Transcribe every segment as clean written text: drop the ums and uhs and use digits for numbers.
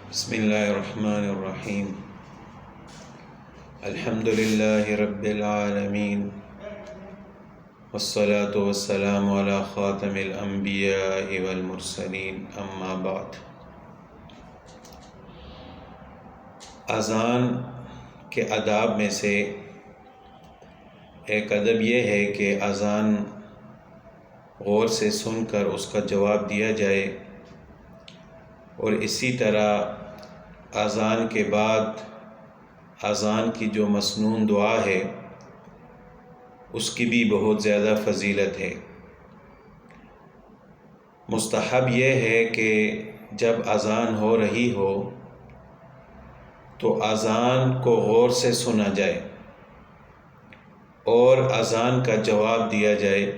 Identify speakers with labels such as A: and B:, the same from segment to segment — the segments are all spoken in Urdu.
A: بسم اللہ الرحمن الرحیم الحمد للہ رب العالمین والصلاة والسلام علی خاتم الانبیاء والمرسلین اما بعد۔ اذان کے آداب میں سے ایک ادب یہ ہے کہ اذان غور سے سن کر اس کا جواب دیا جائے، اور اسی طرح اذان کے بعد اذان کی جو مسنون دعا ہے اس کی بھی بہت زیادہ فضیلت ہے۔ مستحب یہ ہے کہ جب اذان ہو رہی ہو تو اذان کو غور سے سنا جائے اور اذان کا جواب دیا جائے۔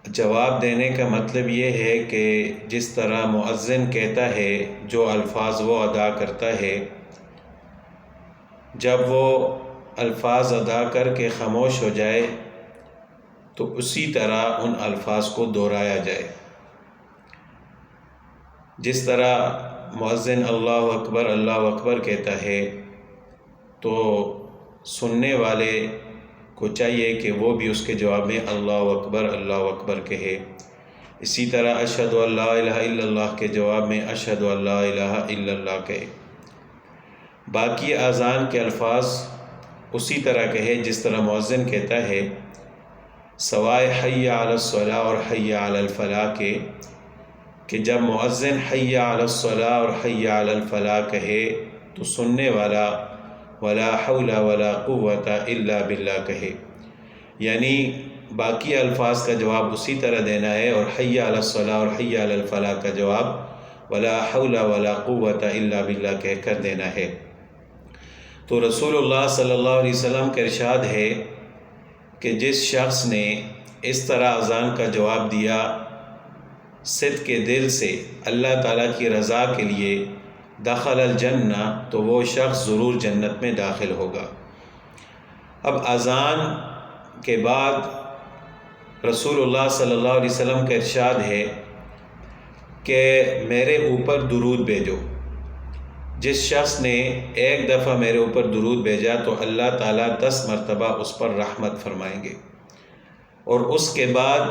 A: جواب دینے کا مطلب یہ ہے کہ جس طرح مؤذن کہتا ہے جو الفاظ وہ ادا کرتا ہے، جب وہ الفاظ ادا کر کے خاموش ہو جائے تو اسی طرح ان الفاظ کو دہرایا جائے۔ جس طرح مؤذن اللہ اکبر کہتا ہے تو سننے والے کو چاہیے کہ وہ بھی اس کے جواب میں اللہ اکبر کہے۔ اسی طرح اشہد ان لا الہ الا اللہ کے جواب میں اشہد ان لا الہ الا اللہ کہے۔ باقی اذان کے الفاظ اسی طرح کہے جس طرح مؤذن کہتا ہے، سوائے حی علی الصلاۃ اور حی علی الفلاح کے، کہ جب مؤذن حی علی الصلاۃ اور حی علی الفلاح کہے تو سننے والا ولا حول ولا قوت الا باللہ کہے، یعنی باقی الفاظ کا جواب اسی طرح دینا ہے، اور حی علی الصلاۃ اور حی علی الفلاح کا جواب ولا حول ولا قوت الا باللہ کہہ کر دینا ہے۔ تو رسول اللہ صلی اللہ علیہ وسلم کا ارشاد ہے کہ جس شخص نے اس طرح اذان کا جواب دیا صدق کے دل سے اللہ تعالیٰ کی رضا کے لیے، دخل الجنہ، تو وہ شخص ضرور جنت میں داخل ہوگا۔ اب اذان کے بعد رسول اللہ صلی اللہ علیہ وسلم کا ارشاد ہے کہ میرے اوپر درود بھیجو۔ جس شخص نے ایک دفعہ میرے اوپر درود بھیجا تو اللہ تعالیٰ 10 مرتبہ اس پر رحمت فرمائیں گے، اور اس کے بعد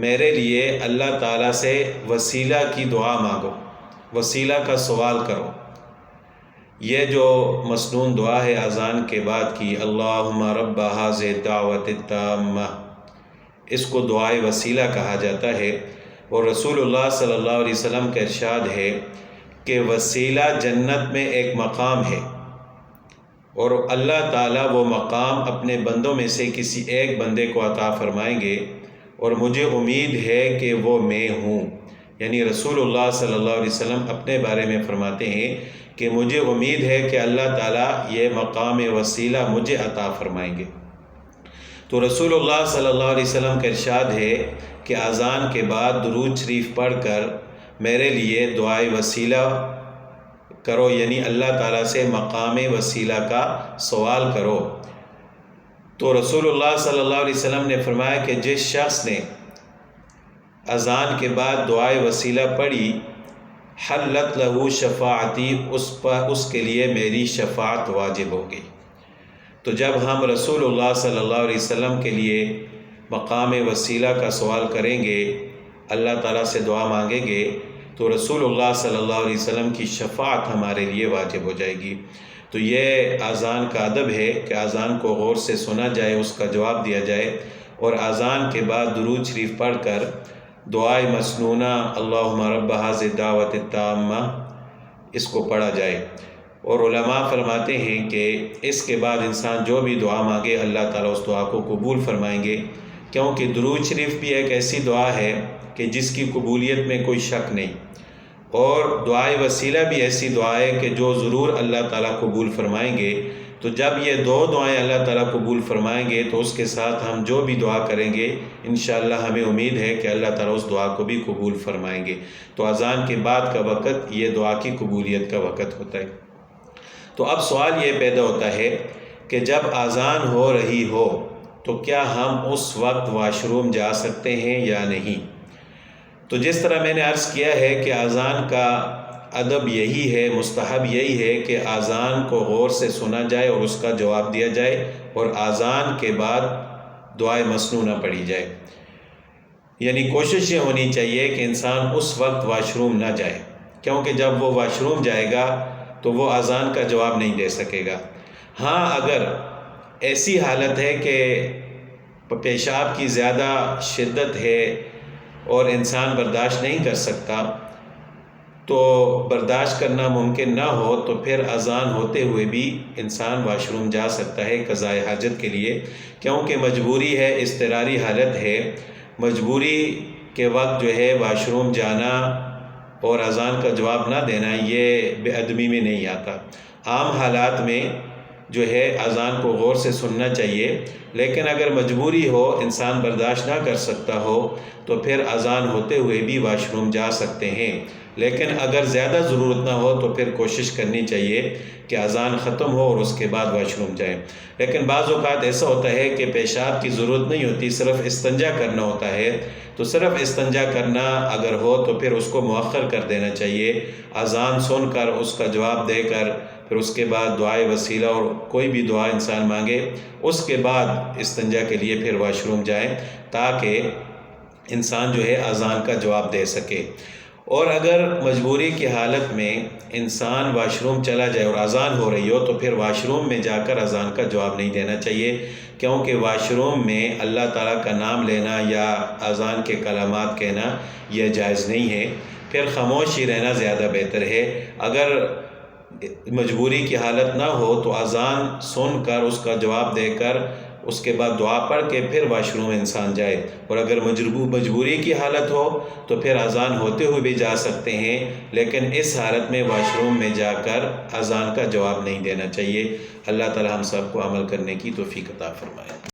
A: میرے لیے اللہ تعالیٰ سے وسیلہ کی دعا مانگو، وسیلہ کا سوال کرو۔ یہ جو مسنون دعا ہے اذان کے بعد کی، اللہم رب ھذہ الدعوۃ التامہ، اس کو دعائے وسیلہ کہا جاتا ہے، اور رسول اللہ صلی اللہ علیہ وسلم کا ارشاد ہے کہ وسیلہ جنت میں ایک مقام ہے، اور اللہ تعالیٰ وہ مقام اپنے بندوں میں سے کسی ایک بندے کو عطا فرمائیں گے، اور مجھے امید ہے کہ وہ میں ہوں۔ یعنی رسول اللہ صلی اللہ علیہ وسلم اپنے بارے میں فرماتے ہیں کہ مجھے امید ہے کہ اللہ تعالیٰ یہ مقام وسیلہ مجھے عطا فرمائیں گے۔ تو رسول اللہ صلی اللہ علیہ وسلم کا ارشاد ہے کہ اذان کے بعد درود شریف پڑھ کر میرے لیے دعائے وسیلہ کرو، یعنی اللہ تعالیٰ سے مقام وسیلہ کا سوال کرو۔ تو رسول اللہ صلی اللہ علیہ وسلم نے فرمایا کہ جس شخص نے اذان کے بعد دعائے وسیلہ پڑھی، حلت لہ شفاعتی، اس کے لیے میری شفاعت واجب ہوگی۔ تو جب ہم رسول اللہ صلی اللہ علیہ وسلم کے لیے مقام وسیلہ کا سوال کریں گے، اللہ تعالیٰ سے دعا مانگیں گے، تو رسول اللہ صلی اللہ علیہ وسلم کی شفاعت ہمارے لیے واجب ہو جائے گی۔ تو یہ اذان کا ادب ہے کہ اذان کو غور سے سنا جائے، اس کا جواب دیا جائے، اور اذان کے بعد درود شریف پڑھ کر دعائے مسنونہ اللہم رب ھذہ الدعوۃ التامہ اس کو پڑھا جائے۔ اور علماء فرماتے ہیں کہ اس کے بعد انسان جو بھی دعا مانگے اللہ تعالیٰ اس دعا کو قبول فرمائیں گے، کیونکہ درود شریف بھی ایک ایسی دعا ہے کہ جس کی قبولیت میں کوئی شک نہیں، اور دعائے وسیلہ بھی ایسی دعا ہے کہ جو ضرور اللہ تعالیٰ قبول فرمائیں گے۔ تو جب یہ دو دعائیں اللہ تعالیٰ قبول فرمائیں گے تو اس کے ساتھ ہم جو بھی دعا کریں گے انشاءاللہ ہمیں امید ہے کہ اللہ تعالیٰ اس دعا کو بھی قبول فرمائیں گے۔ تو اذان کے بعد کا وقت یہ دعا کی قبولیت کا وقت ہوتا ہے۔ تو اب سوال یہ پیدا ہوتا ہے کہ جب اذان ہو رہی ہو تو کیا ہم اس وقت واش روم جا سکتے ہیں یا نہیں؟ تو جس طرح میں نے عرض کیا ہے کہ اذان کا ادب یہی ہے، مستحب یہی ہے کہ اذان کو غور سے سنا جائے اور اس کا جواب دیا جائے، اور اذان کے بعد دعائے مسنون نہ پڑھی جائے۔ یعنی کوشش یہ ہونی چاہیے کہ انسان اس وقت واش روم نہ جائے، کیونکہ جب وہ واش روم جائے گا تو وہ اذان کا جواب نہیں دے سکے گا۔ ہاں اگر ایسی حالت ہے کہ پیشاب کی زیادہ شدت ہے اور انسان برداشت نہیں کر سکتا، تو برداشت کرنا ممکن نہ ہو تو پھر اذان ہوتے ہوئے بھی انسان واش روم جا سکتا ہے قضاء حاجت کے لیے، کیونکہ مجبوری ہے، اضطراری حالت ہے۔ مجبوری کے وقت جو ہے واش روم جانا اور اذان کا جواب نہ دینا یہ بے ادبی میں نہیں آتا۔ عام حالات میں جو ہے اذان کو غور سے سننا چاہیے، لیکن اگر مجبوری ہو، انسان برداشت نہ کر سکتا ہو تو پھر اذان ہوتے ہوئے بھی واش روم جا سکتے ہیں۔ لیکن اگر زیادہ ضرورت نہ ہو تو پھر کوشش کرنی چاہیے کہ اذان ختم ہو اور اس کے بعد واش روم جائیں۔ لیکن بعض اوقات ایسا ہوتا ہے کہ پیشاب کی ضرورت نہیں ہوتی، صرف استنجا کرنا ہوتا ہے، تو صرف استنجا کرنا اگر ہو تو پھر اس کو مؤخر کر دینا چاہیے، اذان سن کر اس کا جواب دے کر پھر اس کے بعد دعائے وسیلہ اور کوئی بھی دعا انسان مانگے، اس کے بعد استنجا کے لیے پھر واش روم جائیں، تاکہ انسان جو ہے اذان کا جواب دے سکے۔ اور اگر مجبوری کی حالت میں انسان واش روم چلا جائے اور اذان ہو رہی ہو تو پھر واش روم میں جا کر اذان کا جواب نہیں دینا چاہیے، کیونکہ واش روم میں اللہ تعالیٰ کا نام لینا یا اذان کے کلمات کہنا یہ جائز نہیں ہے۔ پھر خاموش ہی رہنا زیادہ بہتر ہے۔ اگر مجبوری کی حالت نہ ہو تو اذان سن کر اس کا جواب دے کر اس کے بعد دعا پڑھ کے پھر واش روم انسان جائے، اور اگر مجبوری کی حالت ہو تو پھر اذان ہوتے ہوئے بھی جا سکتے ہیں، لیکن اس حالت میں واش روم میں جا کر اذان کا جواب نہیں دینا چاہیے۔ اللہ تعالی ہم سب کو عمل کرنے کی توفیق عطا فرمائے۔